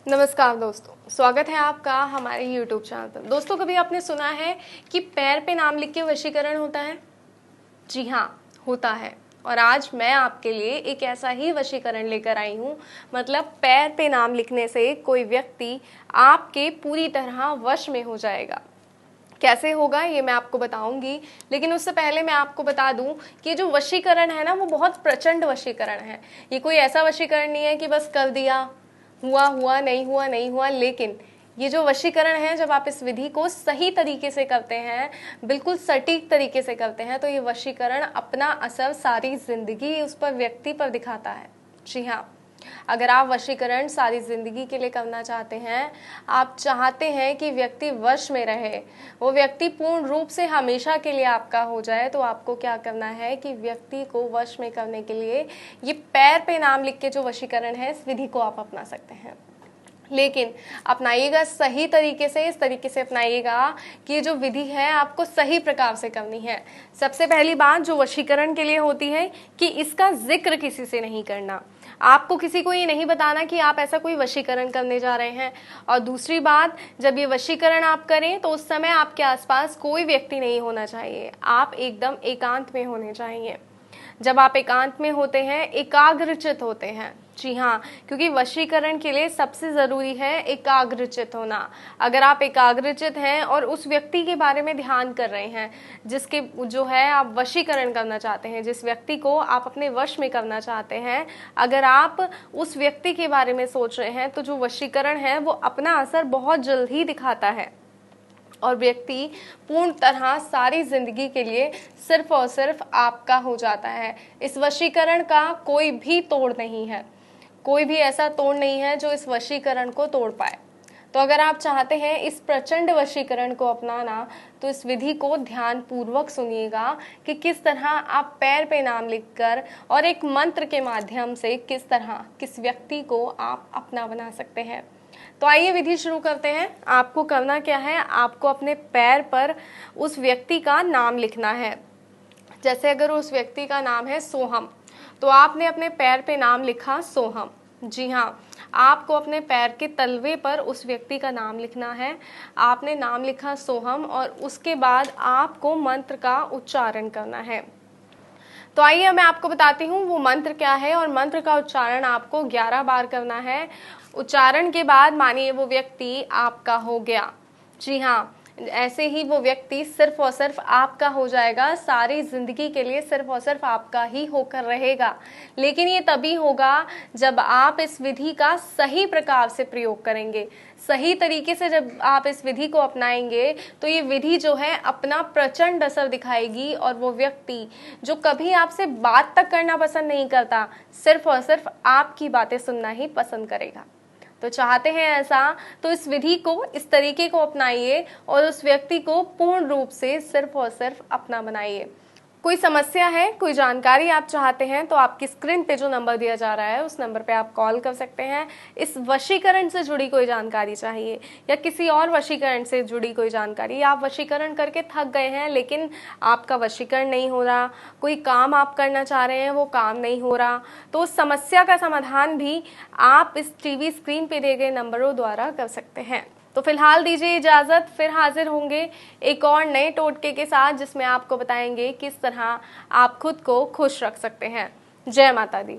नमस्कार दोस्तों, स्वागत है आपका हमारे YouTube चैनल पर। दोस्तों, कभी आपने सुना है कि पैर पे नाम लिख के वशीकरण होता है? जी हाँ, होता है। और आज मैं आपके लिए एक ऐसा ही वशीकरण लेकर आई हूँ। मतलब पैर पे नाम लिखने से कोई व्यक्ति आपके पूरी तरह वश में हो जाएगा। कैसे होगा ये मैं आपको बताऊंगी, लेकिन उससे पहले मैं आपको बता दूं कि जो वशीकरण है ना, वो बहुत प्रचंड वशीकरण है। ये कोई ऐसा वशीकरण नहीं है कि बस कर दिया, हुआ हुआ, नहीं हुआ नहीं हुआ। लेकिन ये जो वशीकरण है, जब आप इस विधि को सही तरीके से करते हैं, बिल्कुल सटीक तरीके से करते हैं, तो ये वशीकरण अपना असर सारी जिंदगी उस पर व्यक्ति पर दिखाता है। जी हाँ, अगर आप वशीकरण सारी जिंदगी के लिए करना चाहते हैं, आप चाहते हैं कि व्यक्ति वश में रहे, वो व्यक्ति पूर्ण रूप से हमेशा के लिए आपका हो जाए, तो आपको क्या करना है कि व्यक्ति को वश में करने के लिए ये पैर पे नाम लिख के जो वशीकरण है, इस विधि को आप अपना सकते हैं। लेकिन अपनाइएगा सही तरीके से, इस तरीके से अपनाइएगा कि ये जो विधि है आपको सही प्रकार से करनी है। सबसे पहली बात जो वशीकरण के लिए होती है कि इसका जिक्र किसी से नहीं करना। आपको किसी को ये नहीं बताना कि आप ऐसा कोई वशीकरण करने जा रहे हैं। और दूसरी बात, जब ये वशीकरण आप करें तो उस समय आपके आसपास कोई व्यक्ति नहीं होना चाहिए। आप एकदम एकांत में होने चाहिए। जब आप एकांत में होते हैं, एकाग्रचित होते हैं। जी हाँ, क्योंकि वशीकरण के लिए सबसे ज़रूरी है एकाग्रचित होना। अगर आप एकाग्रचित हैं और उस व्यक्ति के बारे में ध्यान कर रहे हैं जिसके जो है आप वशीकरण करना चाहते हैं, जिस व्यक्ति को आप अपने वश में करना चाहते हैं, अगर आप उस व्यक्ति के बारे में सोच रहे हैं, तो जो वशीकरण है वो अपना असर बहुत जल्द ही दिखाता है और व्यक्ति पूर्ण तरह सारी जिंदगी के लिए सिर्फ और सिर्फ आपका हो जाता है। इस वशीकरण का कोई भी तोड़ नहीं है, कोई भी ऐसा तोड़ नहीं है जो इस वशीकरण को तोड़ पाए। तो अगर आप चाहते हैं इस प्रचंड वशीकरण को अपनाना, तो इस विधि को ध्यान पूर्वक सुनिएगा कि किस तरह आप पैर पे नाम लिखकर और एक मंत्र के माध्यम से किस तरह किस व्यक्ति को आप अपना बना सकते हैं। तो आइए विधि शुरू करते हैं। आपको करना क्या है, आपको अपने पैर पर उस व्यक्ति का नाम लिखना है। जैसे अगर उस व्यक्ति का नाम है सोहम, तो आपने अपने पैर पे नाम लिखा सोहम। जी हाँ, आपको अपने पैर के तलवे पर उस व्यक्ति का नाम लिखना है। आपने नाम लिखा सोहम और उसके बाद आपको मंत्र का उच्चारण करना है। तो आइए मैं आपको बताती हूँ वो मंत्र क्या है। और मंत्र का उच्चारण आपको 11 बार करना है। उच्चारण के बाद मानिए वो व्यक्ति आपका हो गया। जी हाँ, ऐसे ही वो व्यक्ति सिर्फ और सिर्फ आपका हो जाएगा, सारी जिंदगी के लिए सिर्फ और सिर्फ आपका ही होकर रहेगा। लेकिन ये तभी होगा जब आप इस विधि का सही प्रकार से प्रयोग करेंगे। सही तरीके से जब आप इस विधि को अपनाएंगे, तो ये विधि जो है अपना प्रचंड असर दिखाएगी और वो व्यक्ति जो कभी आपसे बात तक करना पसंद नहीं करता, सिर्फ और सिर्फ आपकी बातें सुनना ही पसंद करेगा। तो चाहते हैं ऐसा, तो इस विधि को, इस तरीके को अपनाइए और उस व्यक्ति को पूर्ण रूप से सिर्फ और सिर्फ अपना बनाइए। कोई समस्या है, कोई जानकारी आप चाहते हैं, तो आपकी स्क्रीन पे जो नंबर दिया जा रहा है उस नंबर पे आप कॉल कर सकते हैं। इस वशीकरण से जुड़ी कोई जानकारी चाहिए या किसी और वशीकरण से जुड़ी कोई जानकारी, आप वशीकरण करके थक गए हैं लेकिन आपका वशीकरण नहीं हो रहा, कोई काम आप करना चाह रहे हैं वो काम नहीं हो रहा, तो उस समस्या का समाधान भी आप इस टीवी स्क्रीन पे दिए गए नंबरों द्वारा कर सकते हैं। तो फिलहाल दीजिए इजाज़त, फिर हाजिर होंगे एक और नए टोटके के साथ, जिसमें आपको बताएंगे किस तरह आप खुद को खुश रख सकते हैं। जय माता दी।